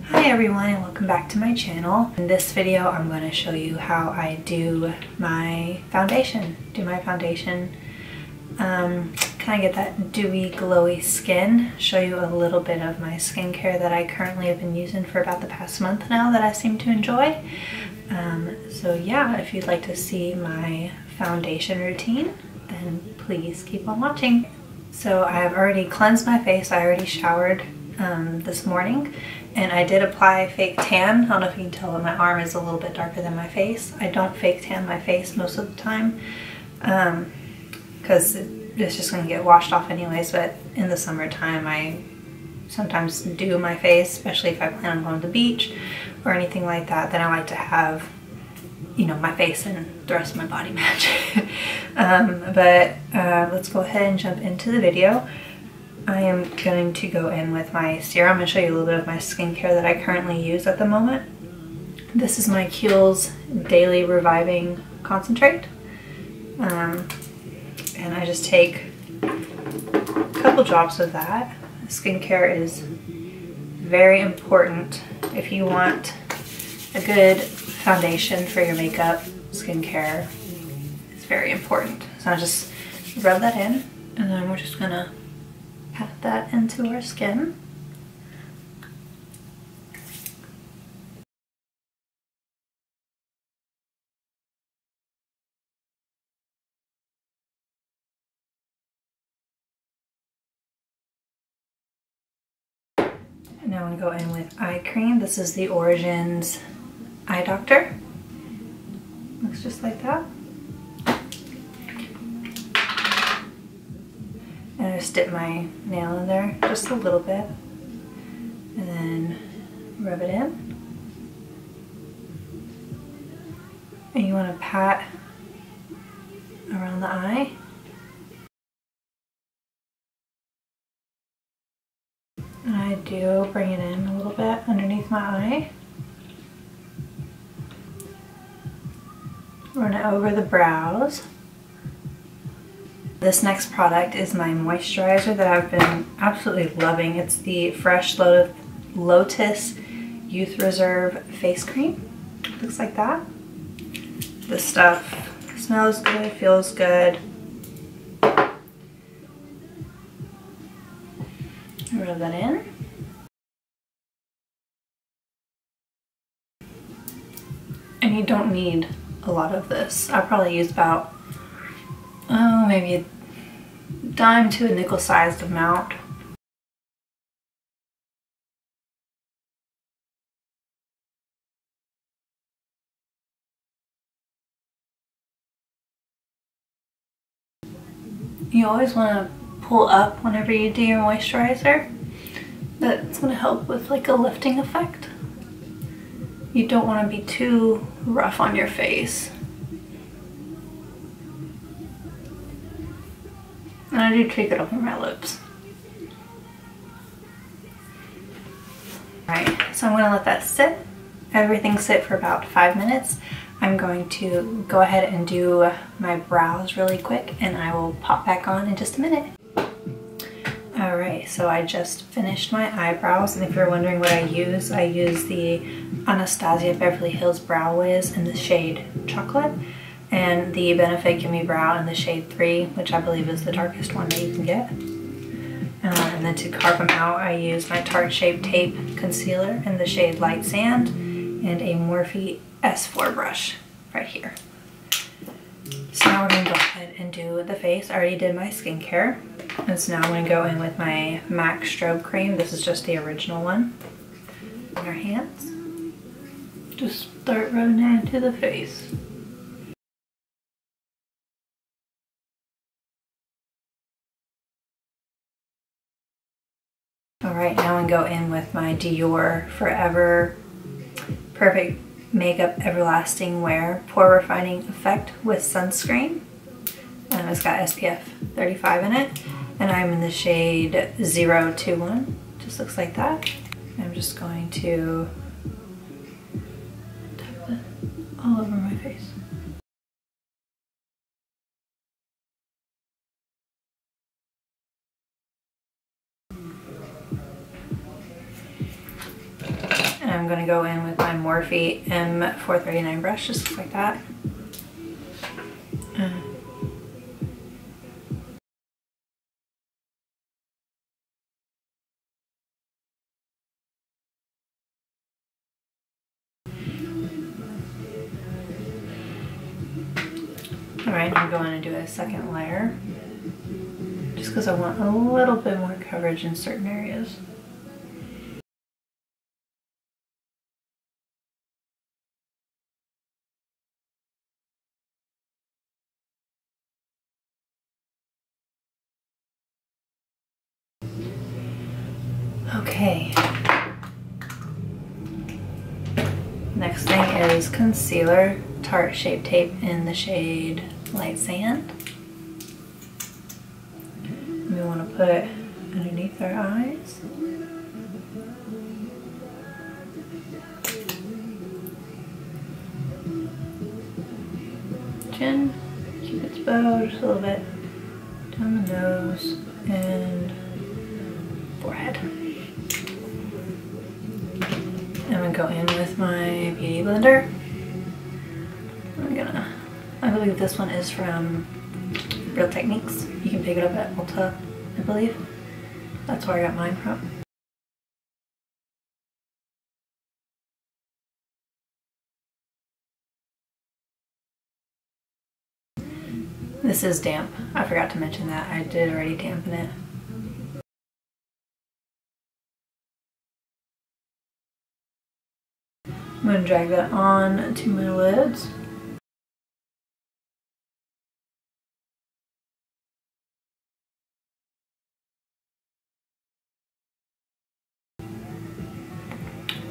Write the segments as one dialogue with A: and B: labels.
A: Hi everyone and welcome back to my channel. In this video I'm going to show you how I do my foundation. Can I get that dewy glowy skin? Show you a little bit of my skincare that I currently have been using for about the past month now that I seem to enjoy. So yeah, if you'd like to see my foundation routine, then please keep on watching. So I have already cleansed my face. I already showered this morning, and I did apply fake tan. I don't know if you can tell, but my arm is a little bit darker than my face. I don't fake tan my face most of the time because it's just going to get washed off anyways, but in the summertime I sometimes do my face, especially if I plan on going to the beach or anything like that. Then I like to have, you know, my face and the rest of my body match. Let's go ahead and jump into the video. I am going to go in with my serum and show you a little bit of my skincare that I currently use at the moment. This is my Kiehls Daily Reviving Concentrate. And I just take a couple drops of that. Skincare is very important. If you want a good foundation for your makeup, skincare is very important. So I just rub that in, and then we're just gonna pat that into our skin. And now I'm going to go in with eye cream. This is the Origins Eye Doctor. Looks just like that. And I just dip my nail in there just a little bit, and then rub it in. And you want to pat around the eye. And I do bring it in a little bit underneath my eye. Run it over the brows. This next product is my moisturizer that I've been absolutely loving. It's the Fresh Lotus Youth Reserve Face Cream. Looks like that. This stuff smells good, feels good. Rub that in. And you don't need a lot of this. I probably use about, maybe a dime to a nickel sized amount. You always want to pull up whenever you do your moisturizer. That's going to help with like a lifting effect. You don't want to be too rough on your face. And I do take it over my lips. Alright, so I'm going to let that sit. Everything sit for about 5 minutes. I'm going to go ahead and do my brows really quick, and I will pop back on in just a minute. Alright, so I just finished my eyebrows, and if you're wondering what I use the Anastasia Beverly Hills Brow Wiz in the shade Chocolate, and the Benefit Gimme Brow in the shade 3, which I believe is the darkest one that you can get. And then to carve them out, I use my Tarte Shape Tape Concealer in the shade Light Sand, and a Morphe S4 brush right here. So now we're going to go ahead and do the face. I already did my skincare. And so now I'm going to go in with my MAC Strobe Cream. This is just the original one. On our hands. Just start rubbing it into the face. Alright, now I'm going to go in with my Dior Forever Perfect Makeup Everlasting Wear Pore Refining Effect with Sunscreen. It's got SPF 35 in it, and I'm in the shade 021. Just looks like that. I'm just going to tap it all over my face. I'm going to go in with my Morphe M439 brush, just like that. Alright, I'm going to do a second layer, just because I want a little bit more coverage in certain areas. Okay. Next thing is concealer, Tarte Shape Tape in the shade Light Sand. We want to put underneath our eyes. Chin, Cupid's bow, just a little bit down the nose and forehead. I'm gonna go in with my beauty blender. I believe this one is from Real Techniques. You can pick it up at Ulta, I believe. That's where I got mine from. This is damp. I forgot to mention that. I did already dampen it. I'm going to drag that on to my lids.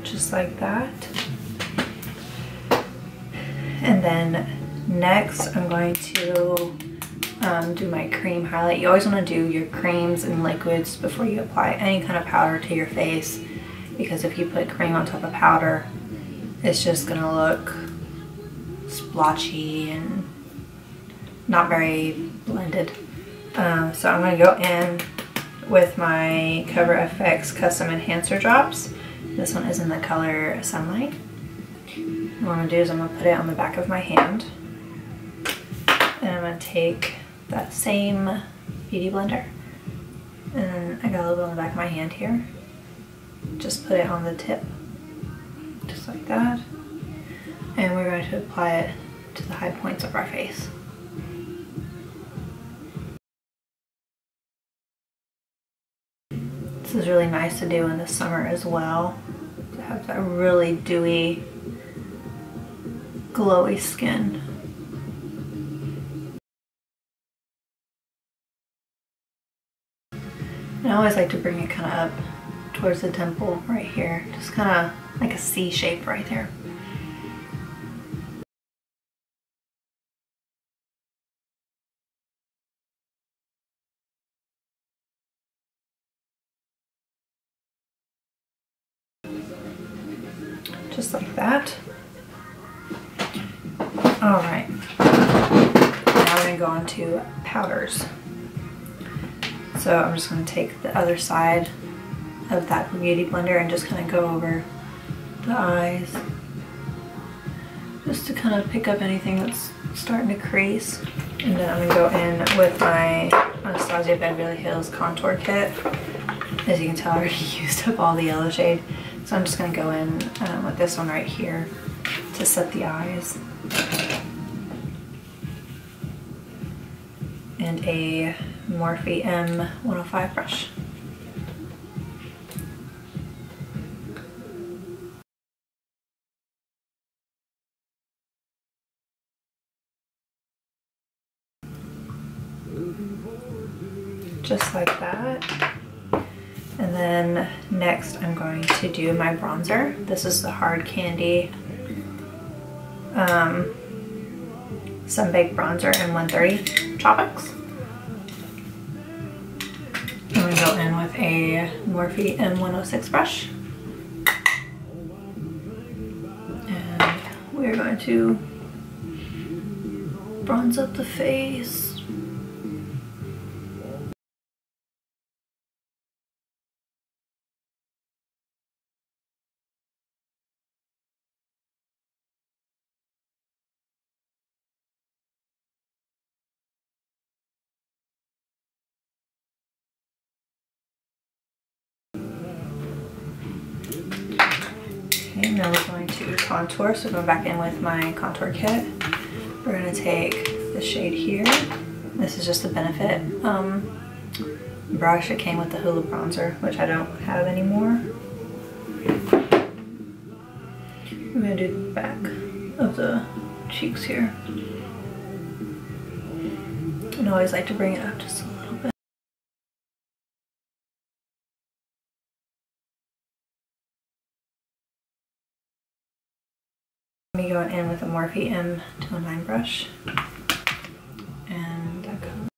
A: Just like that. And then next I'm going to do my cream highlight. You always want to do your creams and liquids before you apply any kind of powder to your face, because if you put cream on top of powder, it's just going to look splotchy and not very blended. So I'm going to go in with my Cover FX Custom Enhancer Drops. This one is in the color Sunlight. And what I'm going to do is I'm going to put it on the back of my hand. And I'm going to take that same beauty blender. And I got a little bit on the back of my hand here. Just put it on the tip. Just like that. And we're going to apply it to the high points of our face. This is really nice to do in the summer as well, to have that really dewy, glowy skin. And I always like to bring it kind of up towards the temple right here, just kind of like a C shape right there. Just like that. Alright, now we're going to go on to powders. So I'm just going to take the other side of that beauty blender and just kind of go over the eyes, just to kind of pick up anything that's starting to crease. And then I'm going to go in with my Anastasia Beverly Hills contour kit. As you can tell, I already used up all the yellow shade. So I'm just going to go in with this one right here to set the eyes. And a Morphe M105 brush. Just like that. And then next I'm going to do my bronzer. This is the Hard Candy Sun-Baked Bronzer in 130 Tropics. I'm going to go in with a Morphe M106 brush. And we're going to bronze up the face. Okay, now we're going to contour. So going back in with my contour kit. We're going to take the shade here. This is just the Benefit brush. It came with the Hula bronzer, which I don't have anymore. I'm going to do the back of the cheeks here. And I always like to bring it up just a little bit. I'm going in with a Morphe M209 brush. And that comes.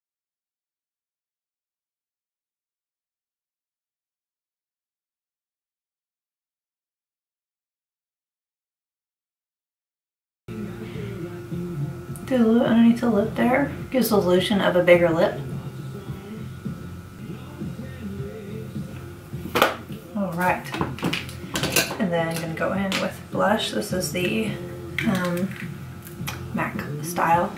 A: Do a little underneath the lip there. Gives the illusion of a bigger lip. Alright. And then I'm going to go in with blush. This is the MAC Style.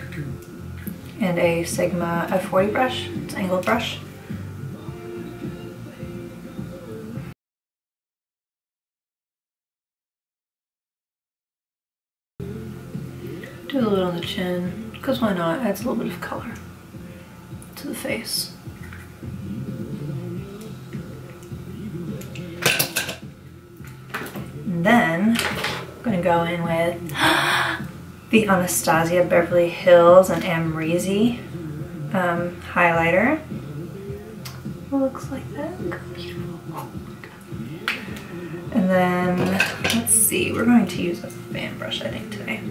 A: And a Sigma F40 brush. It's an angled brush. Do a little on the chin, because why not? Adds a little bit of color to the face. And then I'm going to go in with the Anastasia Beverly Hills and Amrezy highlighter. It looks like that. Look beautiful. Oh my god. And then, let's see, we're going to use a fan brush, I think, today.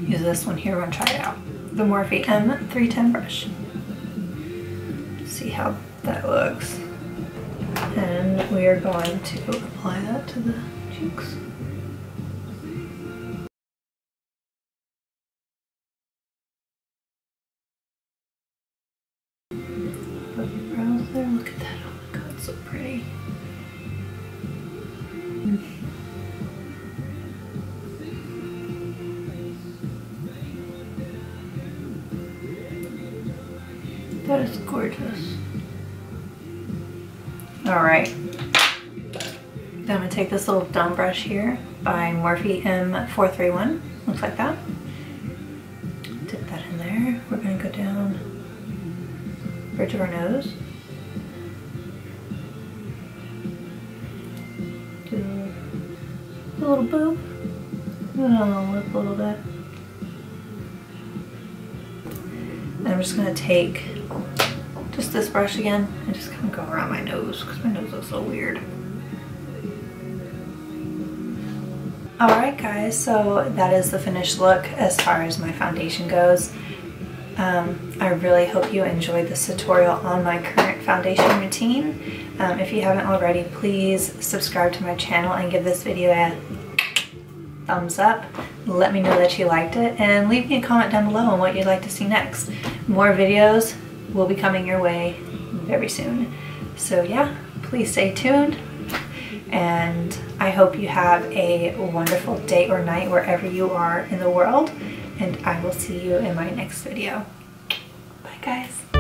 A: Use this one here, we're going to try it out. The Morphe M310 brush. See how that looks. And we are going to apply that to the cheeks. Put the brows there, look at that, oh my god, so pretty. That is gorgeous. Alright. Then I'm going to take this little dumb brush here by Morphe M431. Looks like that. Dip that in there. We're going to go down the bridge of our nose. Do a little boop. And then on the lip a little bit. And I'm just going to take just this brush again and just kind of go around my nose because my nose looks so weird. Alright guys, so that is the finished look as far as my foundation goes. I really hope you enjoyed this tutorial on my current foundation routine. If you haven't already, please subscribe to my channel and give this video a thumbs up. Let me know that you liked it and leave me a comment down below on what you'd like to see next. More videos will be coming your way very soon. So yeah, please stay tuned and I hope you have a wonderful day or night wherever you are in the world, and I will see you in my next video. Bye guys.